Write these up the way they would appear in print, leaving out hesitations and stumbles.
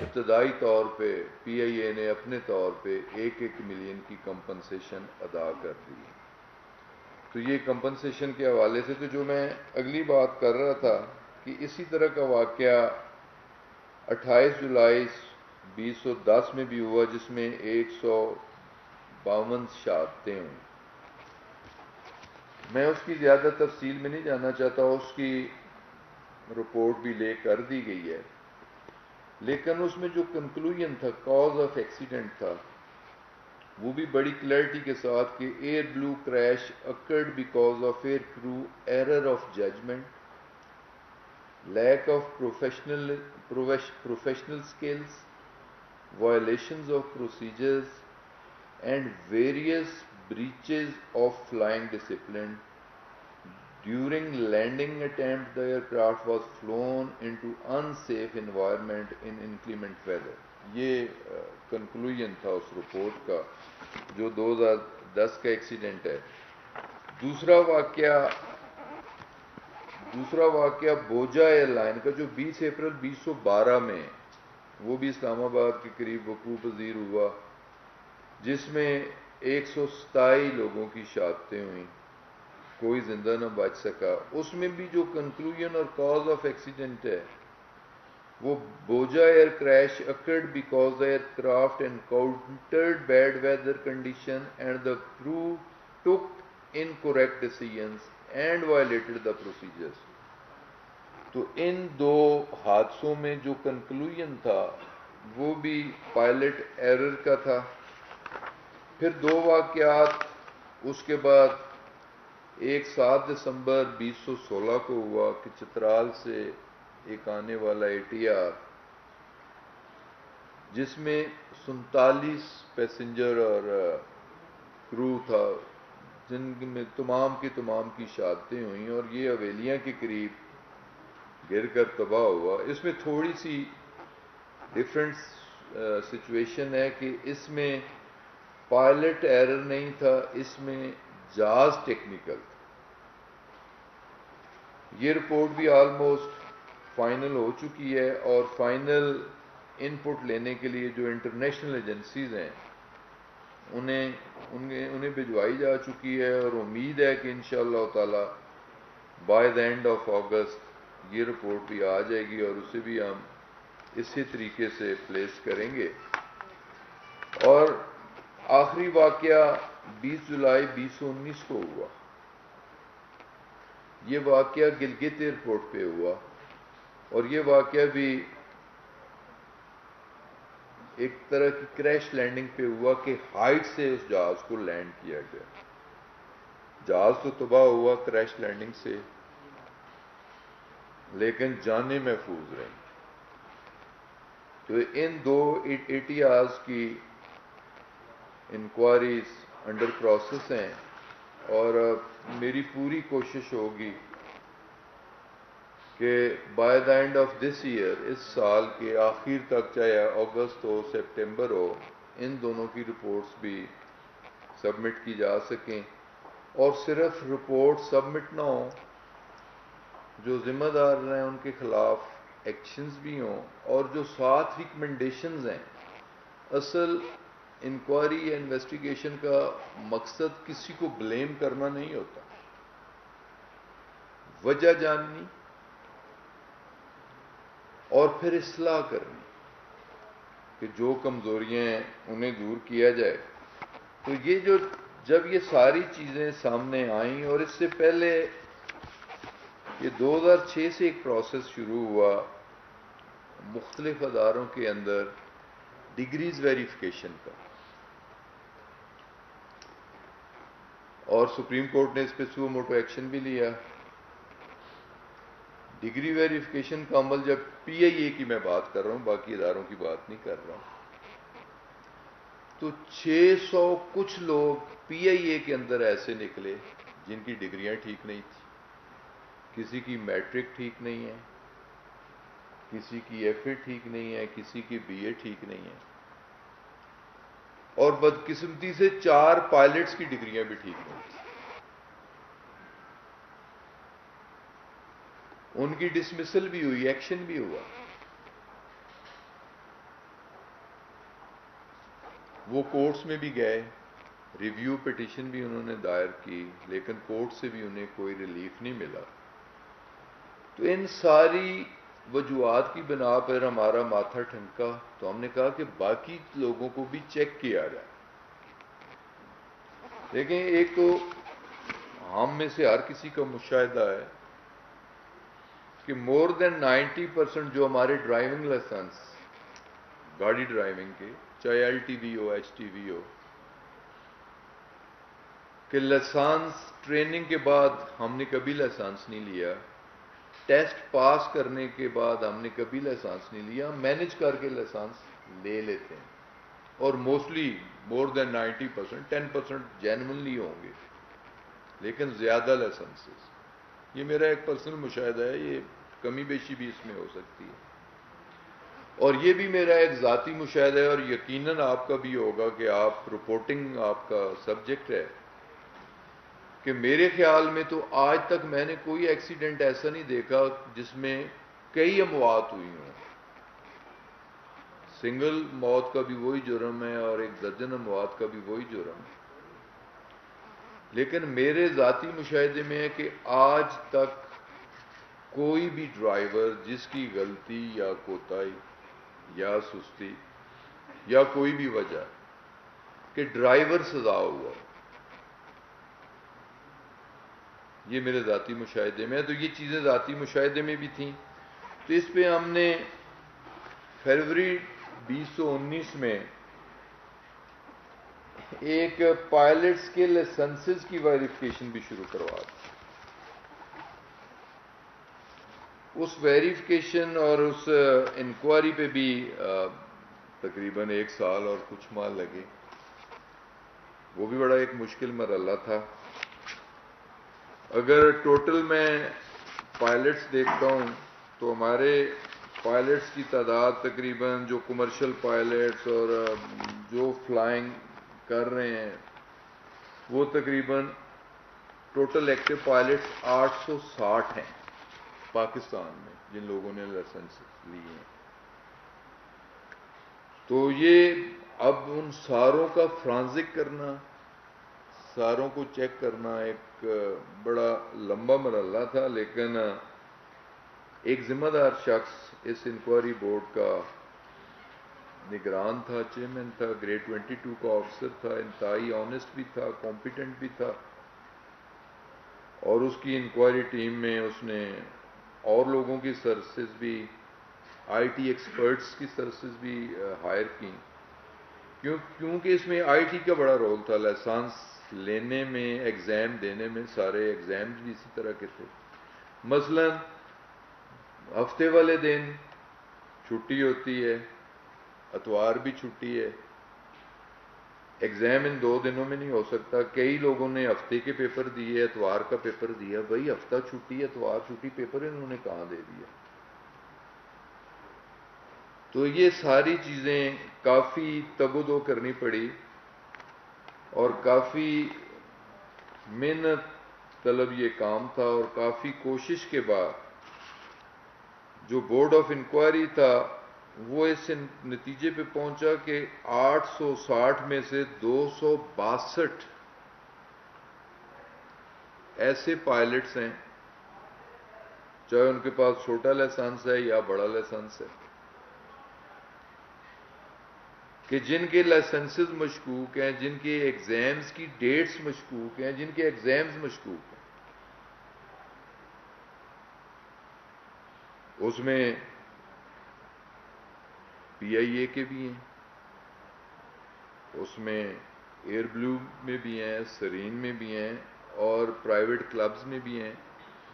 ابتدائی طور پہ پی آئی اے نے اپنے طور پہ 1 ملین کی کمپنسیشن ادا کر دی. تو یہ کمپنسیشن کے حوالے سے تو جو میں اگلی بات کر رہا تھا کہ اسی طرح کا واقعہ 28 جولائی 2010 میں بھی ہوا، جس میں 152 شہادتیں ہوئیں. میں اس کی زیادہ تفصیل میں نہیں جانا چاہتا، اس کی رپورٹ بھی لے کر دی گئی ہے، لیکن اس میں جو کنکلوژن تھا، کاز آف ایکسیڈنٹ تھا، وہ بھی بڑی کلیئرٹی کے ساتھ کہ Airblue crash occurred because of air crew error of judgement, lack of professional skills, violations of procedures, and various breaches of flying discipline. During landing attempt, the aircraft was flown into unsafe environment in inclement weather. یہ conclusion تھا اس report کا جو 2010 کا accident ہے. دوسرا واقعہ بوجا air line کا جو 20 اپریل 2012 میں، وہ بھی اسلام آباد کے قریب وقوع پذیر ہوا، جس میں 127 لوگوں کی شہادتیں ہوئیں، کوئی زندہ نہ بچ سکا. اس میں بھی جو کنکلوژن اور کاز آف ایکسیڈنٹ ہے وہ Bhoja Air crash occurred because the aircraft encountered bad weather condition and the crew took incorrect decisions and violated the procedures. تو ان دو حادثوں میں جو کنکلوژن تھا وہ بھی پائلٹ ایرر کا تھا. پھر دو واقعات اس کے بعد، ایک 7 دسمبر 2016 کو ہوا کہ چترال سے ایک آنے والا ATR جس میں 47 پیسنجر اور کرو تھا، جن میں تمام کی شہادتیں ہوئیں اور یہ حویلیاں کے قریب گر کر تباہ ہوا. اس میں تھوڑی سی ڈفرینٹ سچویشن ہے کہ اس میں پائلٹ ایرر نہیں تھا، اس میں جہاز ٹیکنیکل تھا. یہ رپورٹ بھی آلموسٹ فائنل ہو چکی ہے اور فائنل ان پٹ لینے کے لیے جو انٹرنیشنل ایجنسیز ہیں انہیں بھجوائی جا چکی ہے، اور امید ہے کہ انشاءاللہ تعالی by the end of August یہ رپورٹ بھی آ جائے گی اور اسے بھی ہم اسی طریقے سے پلیس کریں گے. اور آخری واقعہ 20 جولائی 2019 کو ہوا. یہ واقعہ گلگت ایئرپورٹ پہ ہوا اور یہ واقعہ بھی ایک طرح کی کریش لینڈنگ پہ ہوا کہ ہائٹ سے اس جہاز کو لینڈ کیا گیا. جہاز تو تباہ ہوا کریش لینڈنگ سے، لیکن جانیں محفوظ رہیں. تو ان دو ATRs کی انکوائریز انڈر پروسیس ہیں اور میری پوری کوشش ہوگی کہ by the end of this year, اس سال کے آخر تک، چاہے اگست ہو سپٹمبر ہو، ان دونوں کی رپورٹس بھی سبمٹ کی جا سکیں. اور صرف رپورٹ سبمٹ نہ ہوں، جو ذمہ دار ہیں ان کے خلاف ایکشنز بھی ہوں، اور جو ساتھ ریکمنڈیشنز ہیں. اصل انکوائری یا انویسٹیگیشن کا مقصد کسی کو بلیم کرنا نہیں ہوتا، وجہ جاننی اور پھر اصلاح کرنی کہ جو کمزوریاں ہیں انہیں دور کیا جائے. تو یہ جب یہ ساری چیزیں سامنے آئیں، اور اس سے پہلے یہ 2006 سے ایک پروسیس شروع ہوا مختلف اداروں کے اندر ڈگریز ویریفیکیشن کا، اور سپریم کورٹ نے اس پہ سو موٹو ایکشن بھی لیا. ڈگری ویریفیکیشن کا عمل جب PIA کی میں بات کر رہا ہوں، باقی اداروں کی بات نہیں کر رہا ہوں، تو 600 کچھ لوگ PIA کے اندر ایسے نکلے جن کی ڈگریاں ٹھیک نہیں تھی، کسی کی میٹرک ٹھیک نہیں ہے، کسی کی FA ٹھیک نہیں ہے، کسی کی BA ٹھیک نہیں ہے، اور بدقسمتی سے 4 پائلٹس کی ڈگریاں بھی ٹھیک نہیں تھی. ان کی ڈسمسل بھی ہوئی، ایکشن بھی ہوا. وہ کورٹس میں بھی گئے، ریویو پٹیشن بھی انہوں نے دائر کی، لیکن کورٹ سے بھی انہیں کوئی ریلیف نہیں ملا۔ تو ان ساری وجوہات کی بنا پر ہمارا ماتھا ٹھنکا، تو ہم نے کہا کہ باقی لوگوں کو بھی چیک کیا جائے۔ دیکھیں، ایک تو ہم میں سے ہر کسی کا مشاہدہ ہے کہ مور دین 90% جو ہمارے ڈرائیونگ لائسنس گاڑی ڈرائیونگ کے، چاہے ایل ٹی وی ہو، ایچ ٹی وی ہو، کہ لائسنس ٹریننگ کے بعد ہم نے کبھی لائسنس نہیں لیا، ٹیسٹ پاس کرنے کے بعد ہم نے کبھی لائسنس نہیں لیا، مینج کر کے لائسنس لے لیتے ہیں، اور موسٹلی مور دین 90%، 10% جینولنلی ہوں گے، لیکن زیادہ لائسنسز۔ یہ میرا ایک پرسنل مشاہدہ ہے، یہ کمی بیشی بھی اس میں ہو سکتی ہے، اور یہ بھی میرا ایک ذاتی مشاہدہ ہے، اور یقیناً آپ کا بھی ہوگا کہ آپ رپورٹنگ آپ کا سبجیکٹ ہے، کہ میرے خیال میں تو آج تک میں نے کوئی ایکسیڈنٹ ایسا نہیں دیکھا جس میں کئی اموات ہوئی ہوں۔ سنگل موت کا بھی وہی جرم ہے اور ایک درجن اموات کا بھی وہی جرم ہے، لیکن میرے ذاتی مشاہدے میں ہے کہ آج تک کوئی بھی ڈرائیور جس کی غلطی یا کوتاہی یا سستی یا کوئی بھی وجہ کہ ڈرائیور سزا ہوا، یہ میرے ذاتی مشاہدے میں ہے۔ تو یہ چیزیں ذاتی مشاہدے میں بھی تھیں، تو اس پہ ہم نے فروری 2019 میں ایک پائلٹس کے لائسنسز کی ویریفیکیشن بھی شروع کروا دی۔ اس ویریفیکیشن اور اس انکوائری پہ بھی تقریباً 1 سال اور کچھ ماہ لگے، وہ بھی بڑا ایک مشکل مرحلہ تھا۔ اگر ٹوٹل میں پائلٹس دیکھتا ہوں تو ہمارے پائلٹس کی تعداد تقریباً جو کمرشل پائلٹس اور جو فلائنگ کر رہے ہیں وہ تقریباً ٹوٹل ایکٹیو پائلٹس 860 ہیں پاکستان میں، جن لوگوں نے لائسنس لیے ہیں۔ تو یہ اب ان ساروں کا فرانزک کرنا، ساروں کو چیک کرنا ایک بڑا لمبا مرحلہ تھا، لیکن ایک ذمہ دار شخص اس انکوائری بورڈ کا نگران تھا، چیئرمین تھا، گریڈ 22 کا آفیسر تھا، انتہائی آنیسٹ بھی تھا، کمپیٹنٹ بھی تھا، اور اس کی انکوائری ٹیم میں اس نے اور لوگوں کی سروسز بھی، آئی ٹی ایکسپرٹس کی سروسز بھی ہائر کی، کیونکہ اس میں آئی ٹی کا بڑا رول تھا، لائسنس لینے میں، ایگزام دینے میں، سارے ایگزامز بھی اسی طرح کے تھے۔ مثلا ہفتے والے دن چھٹی ہوتی ہے، اتوار بھی چھٹی ہے، ایگزام ان 2 دنوں میں نہیں ہو سکتا۔ کئی لوگوں نے ہفتے کے پیپر دیے، اتوار کا پیپر دیا، بھائی ہفتہ چھٹی، اتوار چھٹی، پیپر انہوں نے کہاں دے دیا؟ تو یہ ساری چیزیں کافی تگ و دو کرنی پڑی، اور کافی محنت طلب یہ کام تھا، اور کافی کوشش کے بعد جو بورڈ آف انکوائری تھا وہ اس نتیجے پہ پہنچا کہ 860 میں سے 262 ایسے پائلٹس ہیں، چاہے ان کے پاس چھوٹا لائسنس ہے یا بڑا لائسنس ہے، کہ جن کے لائسنسز مشکوک ہیں، جن کے ایگزامز کی ڈیٹس مشکوک ہیں، جن کے ایگزامز مشکوک ہیں۔ اس میں پی آئی اے کے بھی ہیں، اس میں ایئر بلو میں بھی ہیں، سرین میں بھی ہیں، اور پرائیویٹ کلبز میں بھی ہیں،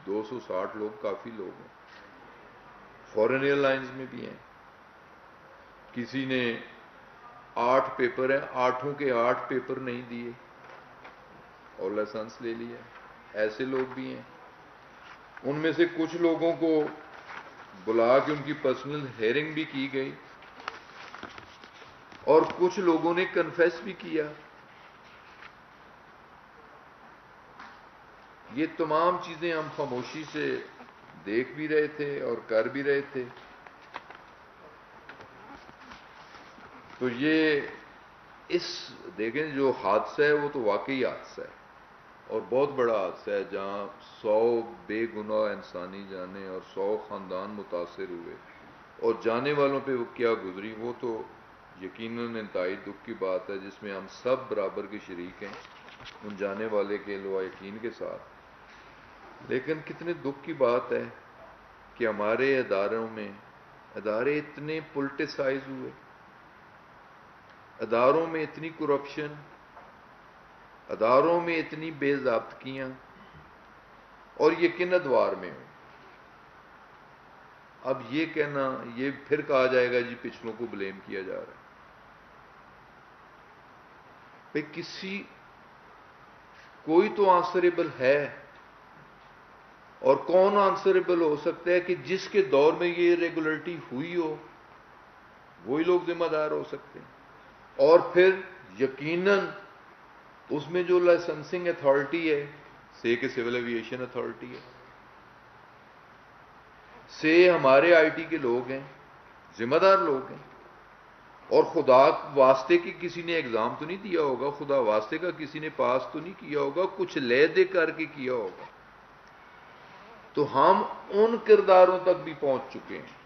260 لوگ کافی لوگ ہیں، فورن ایئر لائنز میں بھی ہیں۔ کسی نے 8 پیپر ہیں، 8 کے 8 پیپر نہیں دیے اور لائسنس لے لیا، ایسے لوگ بھی ہیں۔ ان میں سے کچھ لوگوں کو بلا کے ان کی پرسنل ہیئرنگ بھی کی گئی، اور کچھ لوگوں نے کنفیس بھی کیا۔ یہ تمام چیزیں ہم خاموشی سے دیکھ بھی رہے تھے اور کر بھی رہے تھے۔ تو یہ اس دیکھیں جو حادثہ ہے وہ تو واقعی حادثہ ہے اور بہت بڑا حادثہ ہے، جہاں 100 بے گناہ انسانی جانیں اور 100 خاندان متاثر ہوئے، اور جانے والوں پہ وہ کیا گزری وہ تو یقیناً انتہائی دکھ کی بات ہے، جس میں ہم سب برابر کے شریک ہیں ان جانے والے کے لوا یقین کے ساتھ۔ لیکن کتنے دکھ کی بات ہے کہ ہمارے ادارے اتنے پولیٹیسائز ہوئے، اداروں میں اتنی کرپشن، اداروں میں اتنی بے ضابطگیاں، اور یہ کن ادوار میں ہوں۔ اب یہ کہنا، یہ پھر کہا جائے گا جی پچھلوں کو بلیم کیا جا رہا ہے۔ بھئی کوئی تو آنسریبل ہے، اور کون آنسریبل ہو سکتا ہے کہ جس کے دور میں یہ ریگولرٹی ہوئی ہو وہی لوگ ذمہ دار ہو سکتے ہیں۔ اور پھر یقیناً اس میں جو لائسنسنگ اتھارٹی ہے، سے کہ سول ایویشن اتھارٹی ہے، سے ہمارے آئی ٹی کے لوگ ہیں، ذمہ دار لوگ ہیں، اور خدا واسطے کی کسی نے ایگزام تو نہیں دیا ہوگا، خدا واسطے کا کسی نے پاس تو نہیں کیا ہوگا، کچھ لے دے کر کے کیا ہوگا۔ تو ہم ان کرداروں تک بھی پہنچ چکے ہیں۔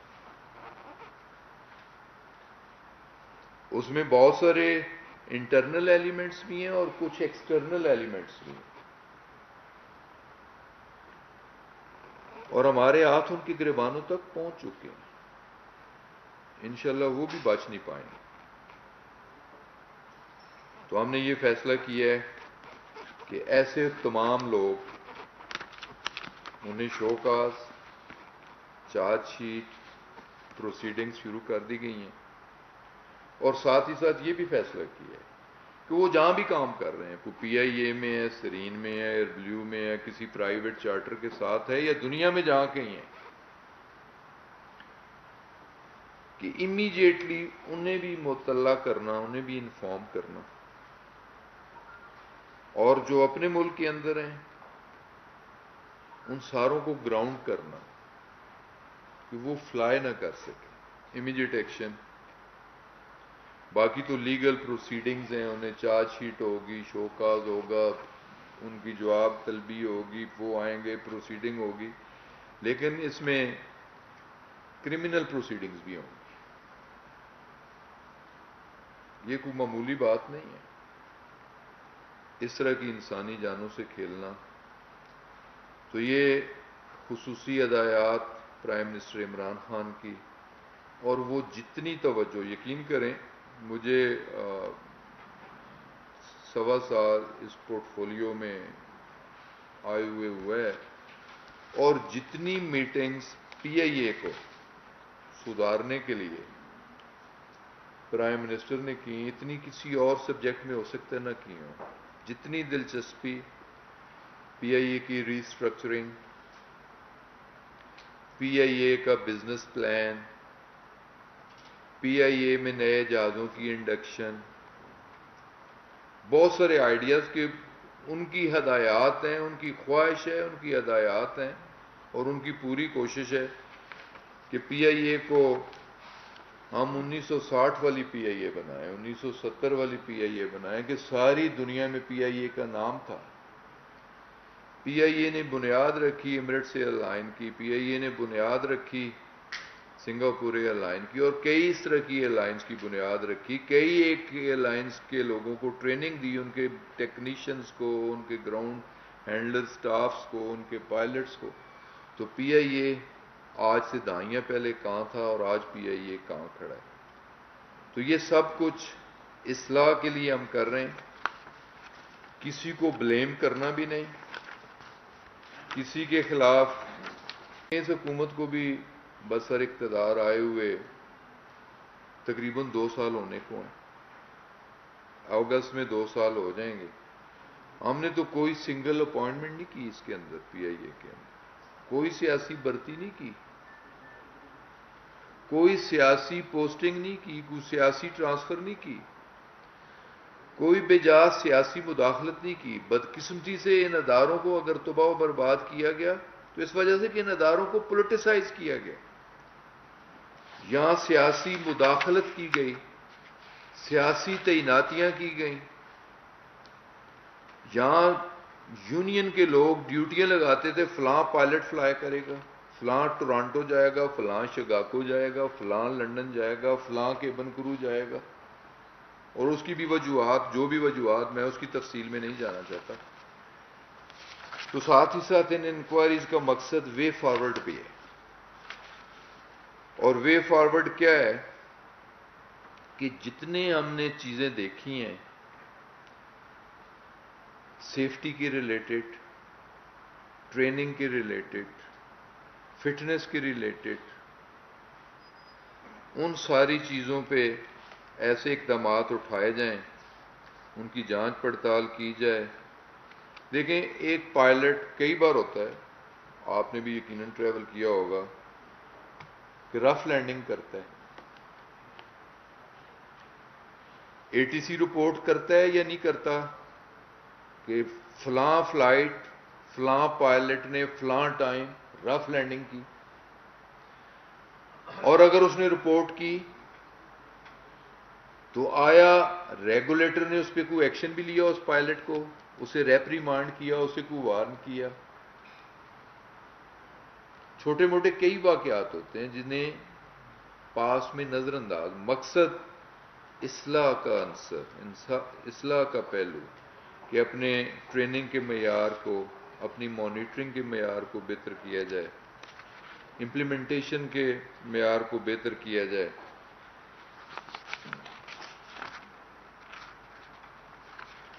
اس میں بہت سارے انٹرنل ایلیمنٹس بھی ہیں اور کچھ ایکسٹرنل ایلیمنٹس بھی ہیں، اور ہمارے ہاتھ ان کی گریبانوں تک پہنچ چکے ہیں۔ انشاءاللہ وہ بھی بچ نہیں پائیں گے۔ تو ہم نے یہ فیصلہ کیا ہے کہ ایسے تمام لوگ، انہیں show cause, charge sheet, proceedings شروع کر دی گئی ہیں، اور ساتھ ہی ساتھ یہ بھی فیصلہ کیا ہے کہ وہ جہاں بھی کام کر رہے ہیں، کوئی پی آئی اے میں ہے، سرین میں ہے، ایئر بلیو میں ہے، کسی پرائیویٹ چارٹر کے ساتھ ہے، یا دنیا میں جہاں کہیں ہیں، کہ امیجیٹلی انہیں بھی مطلع کرنا، انہیں بھی انفارم کرنا، اور جو اپنے ملک کے اندر ہیں ان ساروں کو گراؤنڈ کرنا کہ وہ فلائی نہ کر سکے، امیجیٹ ایکشن۔ باقی تو لیگل پروسیڈنگز ہیں، انہیں چارج شیٹ ہوگی، شو کاز ہوگا، ان کی جواب طلبی ہوگی، وہ آئیں گے، پروسیڈنگ ہوگی، لیکن اس میں کرمنل پروسیڈنگز بھی ہوں گی۔ یہ کوئی معمولی بات نہیں ہے، اس طرح کی انسانی جانوں سے کھیلنا۔ تو یہ خصوصی ہدایات پرائم منسٹر عمران خان کی، اور وہ جتنی توجہ، یقین کریں مجھے 1.25 سال اس پورٹ فولیو میں آئے ہوئے ہوا ہے، اور جتنی میٹنگز پی آئی اے کو سدھارنے کے لیے پرائم منسٹر نے کی، اتنی کسی اور سبجیکٹ میں ہو سکتا ہے نہ کی ہوں۔ جتنی دلچسپی پی آئی اے کی ری اسٹرکچرنگ، پی آئی اے کا بزنس پلان، پی آئی اے میں نئے جہازوں کی انڈکشن، بہت سارے آئیڈیاز کے ان کی ہدایات ہیں، ان کی خواہش ہے، ان کی ہدایات ہیں، اور ان کی پوری کوشش ہے کہ پی آئی اے کو ہم 1960 والی پی آئی اے بنائیں، 1970 والی پی آئی اے بنائیں، کہ ساری دنیا میں پی آئی اے کا نام تھا۔ پی آئی اے نے بنیاد رکھی ایمریٹس ایئر لائن کی، پی آئی اے نے بنیاد رکھی سنگاپور ایئر لائن کی، اور کئی اس طرح کی ایئر لائنز کی بنیاد رکھی، کئی ایک ایئر لائنز کے لوگوں کو ٹریننگ دی، ان کے ٹیکنیشینز کو، ان کے گراؤنڈ ہینڈلر سٹافز کو، ان کے پائلٹس کو۔ تو پی آئی اے آج سے دہائیاں پہلے کہاں تھا، اور آج پی آئی اے کہاں کھڑا ہے۔ تو یہ سب کچھ اصلاح کے لیے ہم کر رہے ہیں، کسی کو بلیم کرنا بھی نہیں، کسی کے خلاف۔ اس حکومت کو بھی بسر اقتدار آئے ہوئے تقریباً 2 سال ہونے کو ہیں، اگست میں 2 سال ہو جائیں گے۔ ہم نے تو کوئی سنگل اپوائنٹمنٹ نہیں کی اس کے اندر، پی آئی اے کے اندر کوئی سیاسی بھرتی نہیں کی، کوئی سیاسی پوسٹنگ نہیں کی، کوئی سیاسی ٹرانسفر نہیں کی، کوئی بجا سیاسی مداخلت نہیں کی۔ بدقسمتی سے ان اداروں کو اگر تباہ و برباد کیا گیا تو اس وجہ سے کہ ان اداروں کو پولیٹیسائز کیا گیا، یہاں سیاسی مداخلت کی گئی، سیاسی تعیناتیاں کی گئیں، یہاں یونین کے لوگ ڈیوٹیاں لگاتے تھے، فلاں پائلٹ فلائی کرے گا، فلاں ٹورانٹو جائے گا، فلاں شگاکو جائے گا، فلاں لنڈن جائے گا، فلاں کیبن کرو جائے گا، اور اس کی بھی وجوہات، جو بھی وجوہات، میں اس کی تفصیل میں نہیں جانا چاہتا. تو ساتھ ہی ساتھ ان انکوائریز کا مقصد وے فارورڈ بھی ہے. اور وے فارورڈ کیا ہے کہ جتنے ہم نے چیزیں دیکھی ہیں سیفٹی کے ریلیٹڈ، ٹریننگ کے ریلیٹڈ، فٹنس کے ریلیٹڈ، ان ساری چیزوں پہ ایسے اقدامات اٹھائے جائیں، ان کی جانچ پڑتال کی جائے. دیکھیں ایک پائلٹ کئی بار ہوتا ہے، آپ نے بھی یقیناً ٹریول کیا ہوگا، کہ رف لینڈنگ کرتا ہے، اے ٹی سی رپورٹ کرتا ہے یا نہیں کرتا کہ فلاں فلائٹ فلاں پائلٹ نے فلاں ٹائم رف لینڈنگ کی. اور اگر اس نے رپورٹ کی تو آیا ریگولیٹر نے اس پہ کوئی ایکشن بھی لیا، اس پائلٹ کو اسے ریپریمانڈ کیا، اسے کوئی وارن کیا؟ چھوٹے موٹے کئی واقعات ہوتے ہیں جنہیں پاس میں نظر انداز. مقصد اصلاح کا عنصر، اصلاح کا پہلو، کہ اپنے ٹریننگ کے معیار کو، اپنی مانیٹرنگ کے معیار کو بہتر کیا جائے، امپلیمنٹیشن کے معیار کو بہتر کیا جائے.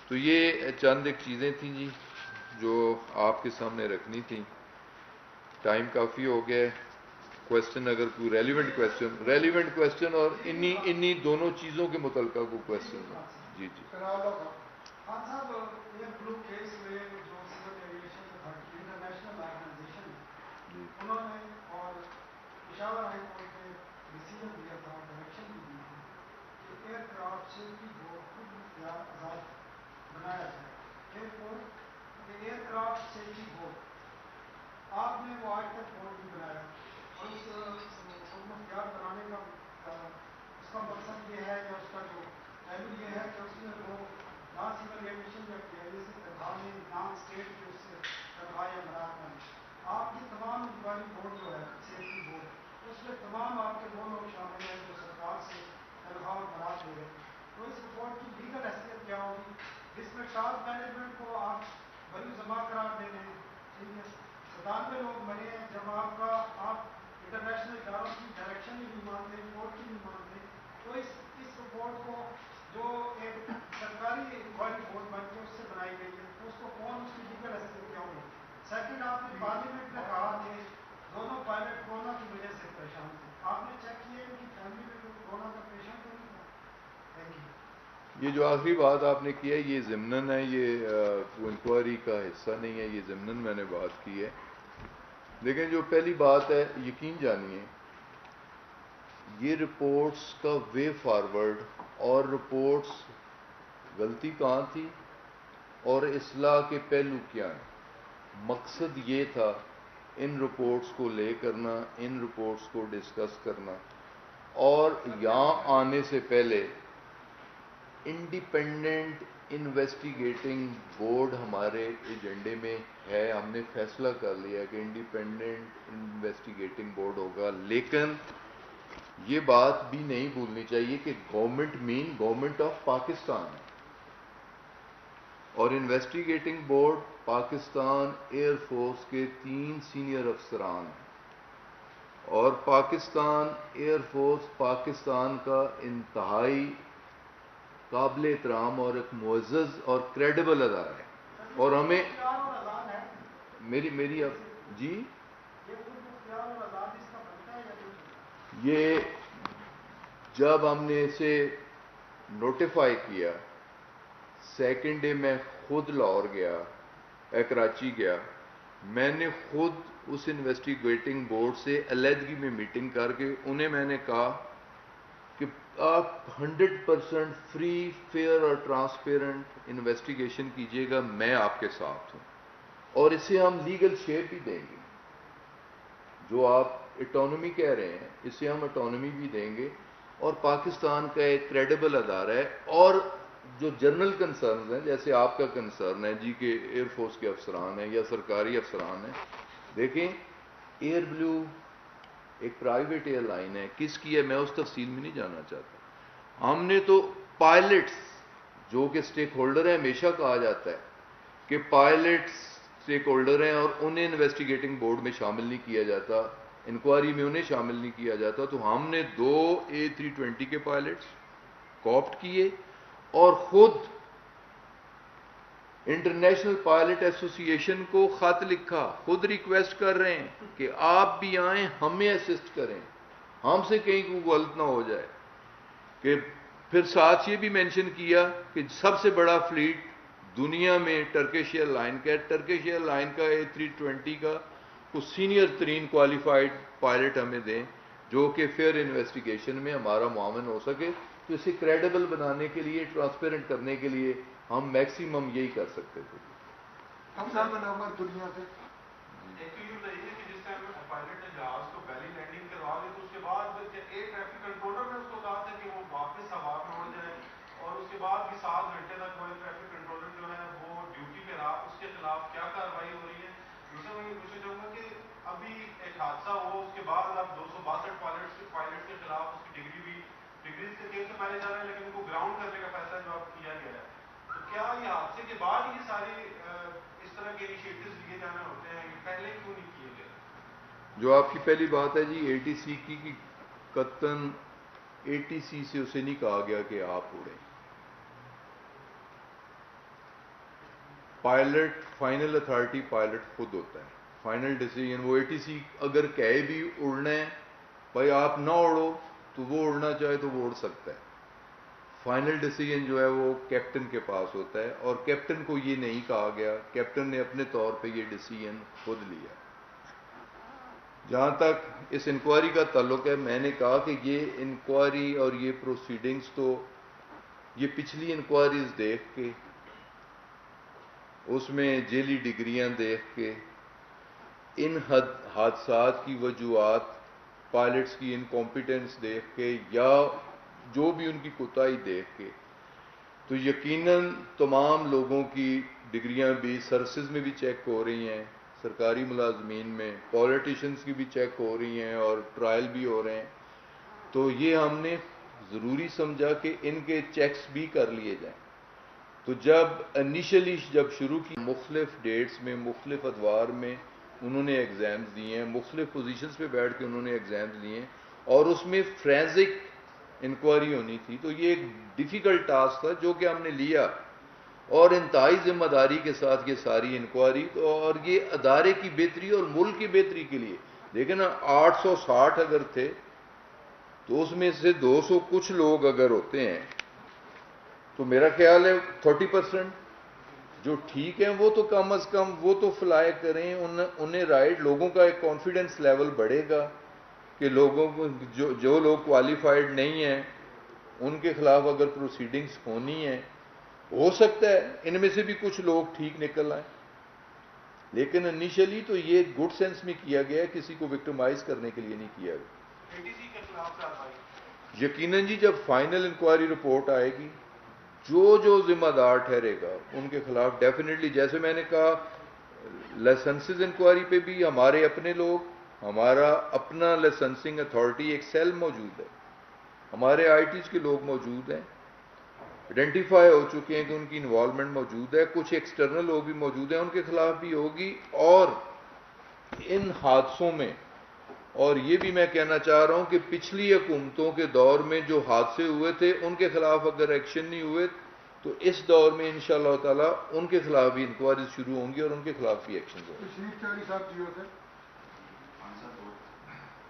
تو یہ چند ایک چیزیں تھیں جی جو آپ کے سامنے رکھنی تھیں. ٹائم کافی ہو گیا ہے. کوشچن اگر کوئی ریلیونٹ کوشچن اور انہی دونوں چیزوں کے متعلقہ کوئی کوشچن ہو. جی جی. خان صاحب، ایئر گروپ کیس میں جو civil aviation authority international organization ہے، انہوں نے اور پشاور ہائی کورٹ نے ڈیسیجن دیا تھا، ڈائریکشن بھی دی تھی کہ ایئر کرافٹ سیفٹی بورڈ خود مختار آزاد بنایا جائے. ایئر کرافٹ سیفٹی بورڈ، آپ نے وہ آج تک بورڈ نہیں بنایا، اور اس خود مختار بنانے کا اس کا مقصد یہ ہے یا اس کا جو پہلو یہ ہے کہ اس میں وہ نہ سول ایویشن یا پی آئی اے سے تنخواہ میں، نہ اسٹیٹ کی اس سے تنخواہ یا برات میں. آپ کی تمام انکوائری بورڈ جو ہے سیفٹی بورڈ، اس میں تمام آپ کے وہ لوگ شامل ہیں جو سرکار سے تنخواہ اور برات لے رہے ہیں. تو اس رپورٹ کی لیگل حیثیت کیا ہوگی جس میں ٹاپ مینجمنٹ کو آپ بری جمع قرار دے رہے ہیں؟ ٹھیک ہے، 97 لوگ مرے ہیں جب آپ انٹرنیشنل اداروں کی ڈائریکشن بھی نہیں مانتے، کورٹ کی نہیں مانتے. تو اس رپورٹ کو جو ایک سرکاری انکوائری بورڈ بن کے اس سے بنائی گئی ہے، تو اس کو کون، اس کی لیگل حیثیت کیا ہوگی؟ سیکنڈ، آپ نے پارلیمنٹ میں کہا کہ دونوں پائلٹ کورونا کی وجہ سے پریشان تھے. آپ نے چیک کیا ان کی فیملی میں کوئی کورونا کا پیشنٹ تو نہیں تھا؟ Thank you. یہ جو آخری بات آپ نے کی ہے یہ ضمناً ہے، یہ انکوائری کا حصہ نہیں ہے، یہ ضمناً میں نے بات کی ہے. لیکن جو پہلی بات ہے، یقین جانیے یہ رپورٹس کا وے فارورڈ اور رپورٹس غلطی کہاں تھی اور اصلاح کے پہلو کیا ہیں. مقصد یہ تھا ان رپورٹس کو لے کرنا، ان رپورٹس کو ڈسکس کرنا، اور یہاں آنے سے پہلے انڈیپینڈنٹ انویسٹیگیٹنگ بورڈ ہمارے ایجنڈے میں ہے. ہم نے فیصلہ کر لیا کہ انڈیپینڈنٹ انویسٹیگیٹنگ بورڈ ہوگا. لیکن یہ بات بھی نہیں بھولنی چاہیے کہ گورنمنٹ آف پاکستان ہے، اور investigating board Pakistan air force کے 3 سینئر افسران ہیں، اور پاکستان ایئر فورس پاکستان کا انتہائی قابل احترام اور ایک معزز اور کریڈیبل ادارہ ہے. اور ہمیں میری جی یہ جب ہم نے اسے نوٹیفائی کیا، سیکنڈ ڈے میں خود لاہور گیا، کراچی گیا، میں نے خود اس انویسٹیگیٹنگ بورڈ سے علیحدگی میں میٹنگ کر کے انہیں میں نے کہا کہ آپ 100% فری، فیئر اور ٹرانسپیرنٹ انویسٹیگیشن کیجیے گا، میں آپ کے ساتھ ہوں، اور اسے ہم لیگل شیپ بھی دیں گے. جو آپ اٹانومی کہہ رہے ہیں، اسے ہم اٹانومی بھی دیں گے. اور پاکستان کا ایک کریڈیبل ادارہ ہے. اور جو جنرل کنسرنز ہیں جیسے آپ کا کنسرن ہے جی کہ ایئر فورس کے افسران ہیں یا سرکاری افسران ہیں، دیکھیں ایئر بلو ایک پرائیویٹ ایئر لائن ہے، کس کی ہے میں اس تفصیل میں نہیں جانا چاہتا. ہم نے تو پائلٹس جو کہ سٹیک ہولڈر ہیں، ہمیشہ کہا جاتا ہے کہ پائلٹس سٹیک ہولڈر ہیں اور انہیں انویسٹیگیٹنگ بورڈ میں شامل نہیں کیا جاتا، انکوائری میں انہیں شامل نہیں کیا جاتا. تو ہم نے 2 A320 کے پائلٹس کوپٹ کیے اور خود انٹرنیشنل پائلٹ ایسوسی ایشن کو خط لکھا، خود ریکویسٹ کر رہے ہیں کہ آپ بھی آئیں، ہمیں اسسٹ کریں، ہم سے کہیں کوئی غلط نہ ہو جائے. کہ پھر ساتھ یہ بھی مینشن کیا کہ سب سے بڑا فلیٹ دنیا میں ٹرکش ایئر لائن کا ہے، ٹرکش ایئر لائن کا A320 کا کچھ سینئر ترین کوالیفائڈ پائلٹ ہمیں دیں جو کہ فیئر انویسٹیگیشن میں ہمارا معاون ہو سکے. تو اسے کریڈیبل بنانے کے لیے، ٹرانسپیرنٹ کرنے کے لیے ہم میکسیمم یہی کر سکتے تھے. ہم سب بنا ہوا دنیا سے ایک تو یہ بتائیے کہ جس ٹائم پائلٹ نے جہاز کو پہلی لینڈنگ کروا لی تو اس کے بعد ایئر ٹریفک کنٹرولر نے اس کو کہا تھا کہ وہ واپس ہوا میں اڑ جائے، اور اس کے بعد بھی 7 گھنٹے تک وہ ٹریفک کنٹرولر جو ہے وہ ڈیوٹی پہ رہا. اس کے خلاف کیا کارروائی ہو رہی ہے؟ دوسرا میں یہ پوچھنا چاہوں گا کہ ابھی ایک حادثہ ہوا، اس کے بعد اب 262 پائلٹ کے خلاف اس کی ڈگریز کے کیس مارے جا رہے ہیں، لیکن ان کو گراؤنڈ کرنے کا فیصلہ جو اب کیا گیا ہے. تو کیا یہ حادثے کے بعد یہ ساری اس طرح کے انیشیٹوز لیے جانے ہوتے ہیں، پہلے کیوں نہیں کیے گئے؟ جو آپ کی پہلی بات ہے جی ATC کی قطن ATC سے اسے نہیں کہا گیا کہ آپ اڑیں. پائلٹ فائنل اتھارٹی پائلٹ خود ہوتا ہے، فائنل ڈیسیجن وہ ATC اگر کہے بھی اڑنا ہے بھائی آپ نہ اڑو تو وہ اڑنا چاہے تو وہ اڑ سکتا ہے. فائنل ڈیسیجن جو ہے وہ کیپٹن کے پاس ہوتا ہے اور کیپٹن کو یہ نہیں کہا گیا، کیپٹن نے اپنے طور پہ یہ ڈیسیجن خود لیا. جہاں تک اس انکوائری کا تعلق ہے، میں نے کہا کہ یہ انکوائری اور یہ پروسیڈنگز تو یہ پچھلی انکوائریز دیکھ کے، اس میں جیلی ڈگریاں دیکھ کے، ان حادثات کی وجوہات پائلٹس کی انکمپیٹنس دیکھ کے یا جو بھی ان کی کوتاہی دیکھ کے، تو یقیناً تمام لوگوں کی ڈگریاں بھی سروسز میں بھی چیک ہو رہی ہیں، سرکاری ملازمین میں، پولیٹیشنز کی بھی چیک ہو رہی ہیں اور ٹرائل بھی ہو رہے ہیں. تو یہ ہم نے ضروری سمجھا کہ ان کے چیکس بھی کر لیے جائیں. تو جب انیشلی جب شروع کی مختلف ڈیٹس میں، مختلف ادوار میں انہوں نے ایگزامز دیے ہیں، مختلف پوزیشنز پہ بیٹھ کے انہوں نے ایگزامز دیے ہیں اور اس میں فرینزک انکوائری ہونی تھی. تو یہ ایک ڈیفیکلٹ ٹاسک تھا جو کہ ہم نے لیا اور انتہائی ذمہ داری کے ساتھ یہ ساری انکوائری، اور یہ ادارے کی بہتری اور ملک کی بہتری کے لیے. دیکھیں نا 860 اگر تھے تو اس میں سے 200 کچھ لوگ اگر ہوتے ہیں تو میرا خیال ہے 30% جو ٹھیک ہیں وہ تو کم از کم وہ تو فلائی کریں، انہیں رائٹ، لوگوں کا ایک کانفیڈنس لیول بڑھے گا کہ لوگوں کو جو لوگ کوالیفائڈ نہیں ہیں ان کے خلاف اگر پروسیڈنگز ہونی ہیں، ہو سکتا ہے ان میں سے بھی کچھ لوگ ٹھیک نکل آئیں. لیکن انیشلی تو یہ گڈ سینس میں کیا گیا، کسی کو وکٹمائز کرنے کے لیے نہیں کیا گیا. ATC کے خلاف کارروائی یقیناً جی جب فائنل انکوائری رپورٹ آئے گی، جو ذمہ دار ٹھہرے گا ان کے خلاف ڈیفینیٹلی، جیسے میں نے کہا لائسنسز انکوائری پہ بھی ہمارے اپنے لوگ، ہمارا اپنا لائسنسنگ اتھارٹی ایک سیل موجود ہے، ہمارے ITs کے لوگ موجود ہیں، آئیڈینٹیفائی ہو چکے ہیں کہ ان کی انوالومنٹ موجود ہے، کچھ ایکسٹرنل لوگ بھی موجود ہیں، ان کے خلاف بھی ہوگی. اور ان حادثوں میں، اور یہ بھی میں کہنا چاہ رہا ہوں کہ پچھلی حکومتوں کے دور میں جو حادثے ہوئے تھے ان کے خلاف اگر ایکشن نہیں ہوئے تو اس دور میں انشاءاللہ تعالی ان کے خلاف بھی انکوائریز شروع ہوں گی اور ان کے خلاف بھی ایکشن ہوں گے. تشریف چاری صاحب جی ہوتے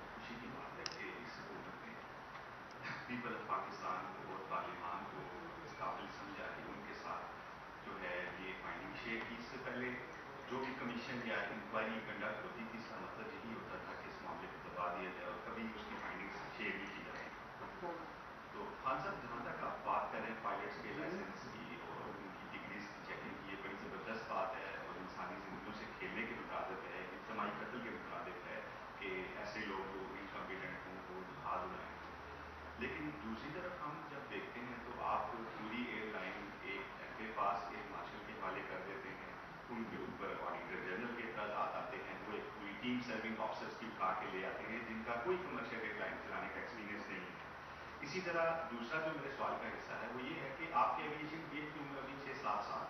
خوشی کی بات ہے کہ اس حکومت نے پیپل آف پاکستان کو اور طالبان کو اس قابل سمجھا کہ ان کے ساتھ جو ہے یہ فائنڈنگ شیئر کی. اس سے پہلے جو بھی کمیشن یا انکوائری کنڈکٹ ہوتی تھی اس کا مطلب یہی ہوتا تھا کہ اس معاملے کو دبا دیا جائے اور کبھی اس کی فائنڈنگز شیئر نہیں کی جاتی. تو خان صاحب جہاں تک آپ بات کر رہے ہیں پائلٹس کے لائسنس کی اور ان کی ڈگریز کی چیکنگ کی، یہ بڑی زبردست بات ہے اور انسانی زندگیوں سے کھیلنے کے مطابق ہے، اجتماعی قتل کے مطابق ہے کہ ایسے لوگ جو انکمپیٹنٹ ہوں وہ جہاز اڑائیں. لیکن دوسری طرف ہم جب دیکھتے ہیں تو آپ پوری ایئر لائن کے پاس ایک مارشل کے حوالے کر دیتے ہیں، ان کے اوپر آڈیٹر جنرل کے اعتراضات آتے ہیں، وہ ایک پوری ٹیم سرونگ آفیسرس کی اٹھا کے لے آتے ہیں جن کا کوئی کمرشل ایئر لائن چلانے کا ایکسپیرینس نہیں ہے۔ اسی طرح دوسرا جو میرے سوال کا حصہ ہے وہ یہ ہے کہ آپ کے ایویشن کی ایک عمر ابھی 6-7 سال،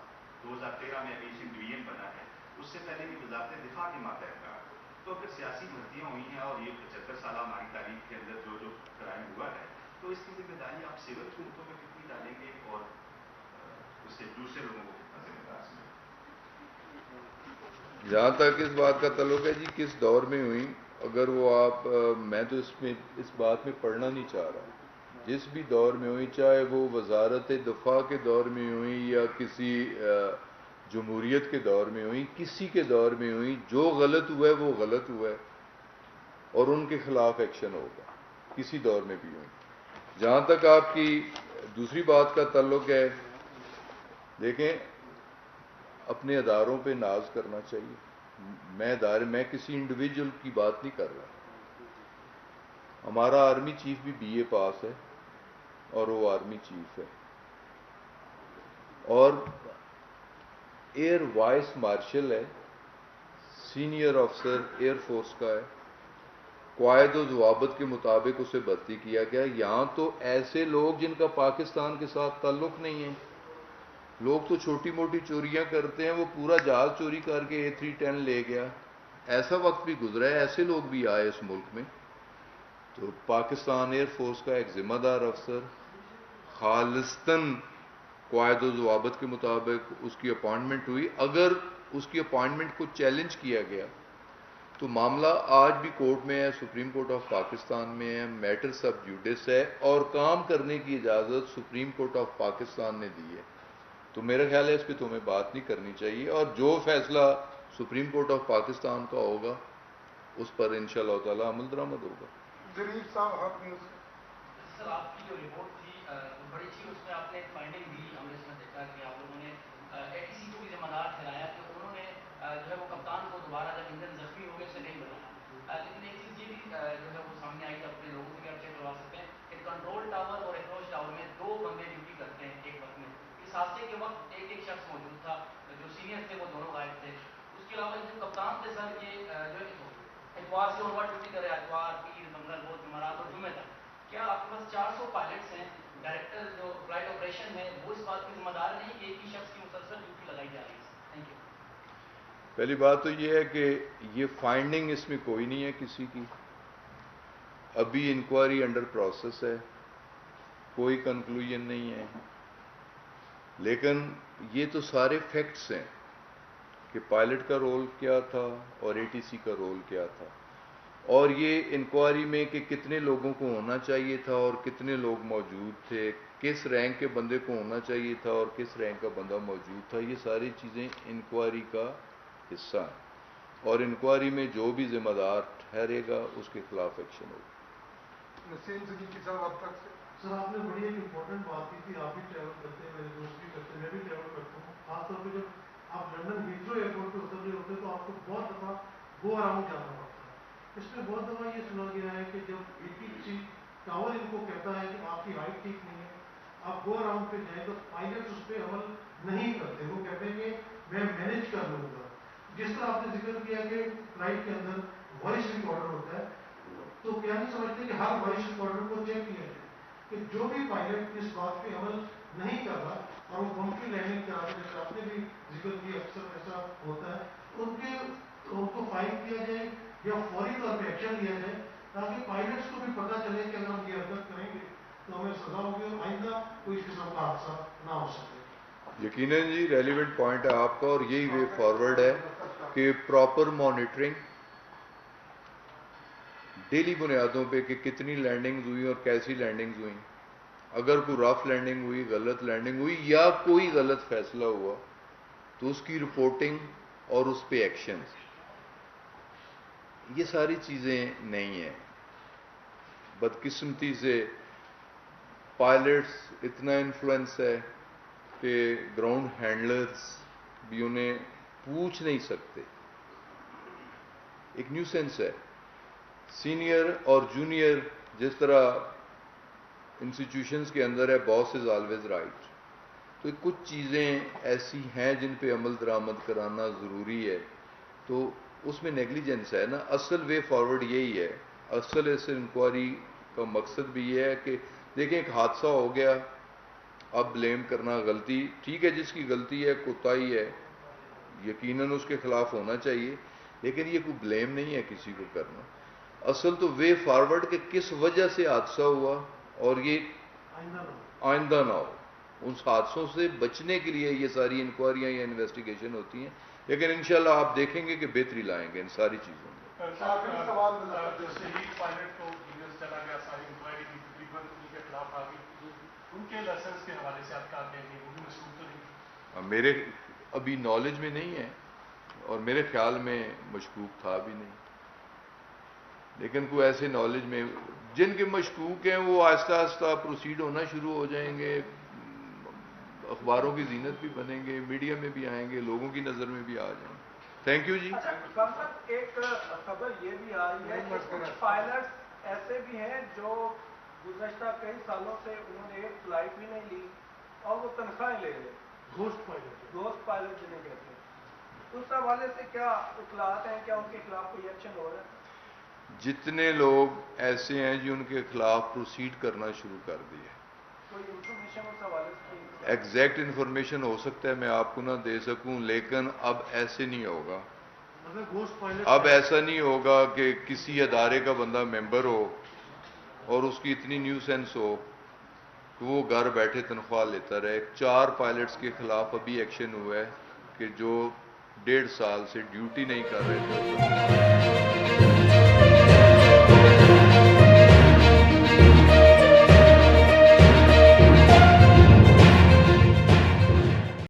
2013 میں ایویشن ڈویژن بنا ہے، اس سے پہلے بھی وزارت دفاع کے ماتحت رہا۔ تو اگر سیاسی بھرتیاں ہوئی ہیں اور یہ 75 سالہ ہماری تاریخ کے اندر جو کرائم ہوا ہے، تو اس کی ذمہ داری آپ سول حکومتوں میں کتنی ڈالیں گے اور اس سے دوسرے لوگوں کو کتنا ذمہ دار سمجھیں گے؟ جہاں تک اس بات کا تعلق ہے جی کس دور میں ہوئی، اگر وہ آپ میں تو اس بات میں پڑھنا نہیں چاہ رہا، جس بھی دور میں ہوئی، چاہے وہ وزارت دفاع کے دور میں ہوئی یا کسی جمہوریت کے دور میں ہوئی، کسی کے دور میں ہوئی، جو غلط ہوا ہے وہ غلط ہوا ہے اور ان کے خلاف ایکشن ہوگا، کسی دور میں بھی ہوئی۔ جہاں تک آپ کی دوسری بات کا تعلق ہے، دیکھیں اپنے اداروں پہ ناز کرنا چاہیے۔ میں کسی انڈیویجول کی بات نہیں کر رہا، ہمارا آرمی چیف بھی BA پاس ہے اور وہ آرمی چیف ہے، اور ایئر وائس مارشل ہے، سینئر آفیسر ایئر فورس کا ہے، قواعد و ضوابط کے مطابق اسے بھرتی کیا گیا۔ یہاں تو ایسے لوگ جن کا پاکستان کے ساتھ تعلق نہیں ہے، لوگ تو چھوٹی موٹی چوریاں کرتے ہیں، وہ پورا جہاز چوری کر کے A310 لے گیا، ایسا وقت بھی گزرا ہے، ایسے لوگ بھی آئے اس ملک میں۔ تو پاکستان ایئر فورس کا ایک ذمہ دار افسر خالصتاً قواعد و ضوابط کے مطابق اس کی اپائنٹمنٹ ہوئی، اگر اس کی اپائنٹمنٹ کو چیلنج کیا گیا تو معاملہ آج بھی کورٹ میں ہے، سپریم کورٹ آف پاکستان میں ہے، میٹر سب جوڈس ہے، اور کام کرنے کی اجازت سپریم کورٹ آف پاکستان نے دی ہے۔ تو میرا خیال ہے اس پہ تمہیں بات نہیں کرنی چاہیے، اور جو فیصلہ سپریم کورٹ آف پاکستان کا ہوگا اس پر انشاءاللہ تعالی عمل درآمد ہوگا۔ ظریف صاحب ہر نیوز سر آپ کی جو رپورٹ تھی بڑی تھی، اس میں آپ نے ایک فائنڈنگ دی، ہم نے اس میں دیکھا کہ آپ لوگوں نے ATC کو بھی ذمہ دار ٹھہرایا کہ انہوں نے جو ہے وہ کپتان کو دوبارہ جب انجن زخمی ہو گئے اسے نہیں بنایا، لیکن ایک چیز یہ بھی جو ہے وہ سامنے آئی، اپنے لوگوں سے بھی آپ چیک کروا سکتے ہیں کہ کنٹرول ٹاور اور اپروچ ٹاور میں 2 بندے ڈیوٹی کرتے ہیں ایک وقت میں۔ اس حادثے کے وقت ایک شخص موجود تھا، جو سینئر تھے وہ دونوں غائب تھے۔ اس کے علاوہ جو کپتان تھے سر، یہ جو اتوار سے اور ڈیوٹی کرے، اتوار، پیر، منگل، بدھ، جمعرات اور جمعے تک۔ کیا آپ کے پاس 400 پائلٹس ہیں، ڈائریکٹر جو فلائٹ آپریشن ہے وہ اس بات کی ذمہ دار نہیں کہ ایک ہی شخص کی مسلسل ڈیوٹی لگائی جا رہی ہے؟ Thank you. پہلی بات تو یہ ہے کہ یہ فائنڈنگ اس میں کوئی نہیں ہے کسی کی، ابھی انکوائری انڈر پروسیس ہے، کوئی کنکلوژن نہیں ہے، لیکن یہ تو سارے فیکٹس ہیں کہ پائلٹ کا رول کیا تھا اور ATC کا رول کیا تھا، اور یہ انکوائری میں کہ کتنے لوگوں کو ہونا چاہیے تھا اور کتنے لوگ موجود تھے، کس رینک کے بندے کو ہونا چاہیے تھا اور کس رینک کا بندہ موجود تھا، یہ ساری چیزیں انکوائری کا حصہ ہیں، اور انکوائری میں جو بھی ذمہ دار ٹھہرے گا اس کے خلاف ایکشن ہوگا۔ نسیم صدیقی صاحب اب تک سے سر آپ نے بڑی ایک امپورٹنٹ بات کی تھی، آپ بھی ٹریول کرتے ہیں، میرے دوست بھی کرتے ہیں، میں بھی ٹریول کرتا ہوں، خاص طور پہ جب آپ لندن ہیتھرو ایئرپورٹ پہ اتر رہے ہوتے ہیں تو آپ کو بہت دفعہ گو اراؤنڈ جانا پڑتا ہے۔ اس میں بہت دفعہ یہ سنا گیا ہے کہ جب ATC ٹاور ان کو کہتا ہے کہ آپ کی ہائٹ ٹھیک نہیں ہے، آپ گو اراؤنڈ پہ جائیں، تو پائلٹس اس پہ عمل نہیں کرتے، وہ کہتے ہیں کہ میں مینج کر لوں گا۔ جس طرح آپ نے ذکر کیا کہ فلائٹ کے اندر وائس ریکارڈر ہوتا ہے، تو کیا نہیں سمجھتے کہ ہر وائس ریکارڈر کو چیک کیا جائے کہ جو بھی پائلٹ اس بات پہ عمل نہیں کر رہا اور وہ بمپی لینڈنگ کرا رہے، جیسے آپ نے بھی ذکر کیا اکثر ایسا ہوتا ہے، ان کو فائن کیا جائے یا فوری طور پہ ایکشن لیا جائے، تاکہ پائلٹس کو بھی پتہ چلے کہ اگر ہم یہ حرکت کریں گے تو ہمیں سزا ہوگی اور آئندہ کوئی اس قسم کا حادثہ نہ ہو سکے۔ یقیناً جی ریلیونٹ پوائنٹ ہے آپ کا، اور یہی وے فارورڈ ہے کہ پراپر مانیٹرنگ ڈیلی بنیادوں پہ کہ کتنی لینڈنگز ہوئی اور کیسی لینڈنگز ہوئیں، اگر کوئی رف لینڈنگ ہوئی، غلط لینڈنگ ہوئی یا کوئی غلط فیصلہ ہوا تو اس کی رپورٹنگ اور اس پہ ایکشنز، یہ ساری چیزیں نہیں ہیں۔ بدقسمتی سے پائلٹس اتنا انفلوئنس ہے کہ گراؤنڈ ہینڈلرز بھی انہیں پوچھ نہیں سکتے، ایک نیوسنس ہے۔ سینئر اور جونیئر جس طرح انسٹیٹیوشنز کے اندر ہے باس از آلویز رائٹ. تو کچھ چیزیں ایسی ہیں جن پہ عمل درآمد کرانا ضروری ہے, تو اس میں نیگلیجنس ہے نا. اصل وے فارورڈ یہی ہے, اصل اس انکوائری کا مقصد بھی یہ ہے کہ دیکھیں ایک حادثہ ہو گیا, اب بلیم کرنا غلطی, ٹھیک ہے جس کی غلطی ہے کوتاہی ہے یقیناً اس کے خلاف ہونا چاہیے, لیکن یہ کوئی بلیم نہیں ہے کسی کو کرنا. اصل تو وے فارورڈ کہ کس وجہ سے حادثہ ہوا اور یہ آئندہ نہ ہو. ان حادثوں سے بچنے کے لیے یہ ساری انکوائریاں یا انویسٹیگیشن ہوتی ہیں, لیکن انشاءاللہ آپ دیکھیں گے کہ بہتری لائیں گے ان ساری چیزوں میں. جو شہید پائلٹ کو چلا گیا ساری انکوائری کی تقریباً ان کے خلاف آ گئی, ان کے لائسنس کے حوالے سے آپ کیا کہیں گے, وہ بھی مشہور تو نہیں؟ میرے ابھی نالج میں نہیں ہے اور میرے خیال میں مشکوک تھا بھی نہیں, لیکن کوئی ایسے نالج میں جن کے مشکوک ہیں وہ آہستہ آہستہ پروسیڈ ہونا شروع ہو جائیں گے, اخباروں کی زینت بھی بنیں گے, میڈیا میں بھی آئیں گے, لوگوں کی نظر میں بھی آ جائیں گے. تھینک یو جی. ایک خبر یہ بھی آ رہی ہے کہ کچھ پائلٹس ایسے بھی ہیں جو گزشتہ کئی سالوں سے انہوں نے ایک فلائٹ بھی نہیں لی اور وہ تنخواہیں لے رہے, گھوسٹ پائلٹ جنہیں کہتے ہیں. اس حوالے سے کیا اطلاعات ہیں, کیا ان کے خلاف کوئی ایکشن ہو رہا ہے؟ جتنے لوگ ایسے ہیں جو ان کے خلاف پروسیڈ کرنا شروع کر دیے, کوئی انفارمیشن اس حوالے سے؟ ایگزیکٹ انفارمیشن ہو سکتا ہے میں آپ کو نہ دے سکوں, لیکن اب ایسے نہیں ہوگا. اب ایسا نہیں ہوگا کہ کسی ادارے کا بندہ ممبر ہو اور اس کی اتنی نیوسینس ہو کہ وہ گھر بیٹھے تنخواہ لیتا رہے. 4 پائلٹس کے خلاف ابھی ایکشن ہوا ہے کہ جو 1.5 سال سے ڈیوٹی نہیں کر رہے تھے.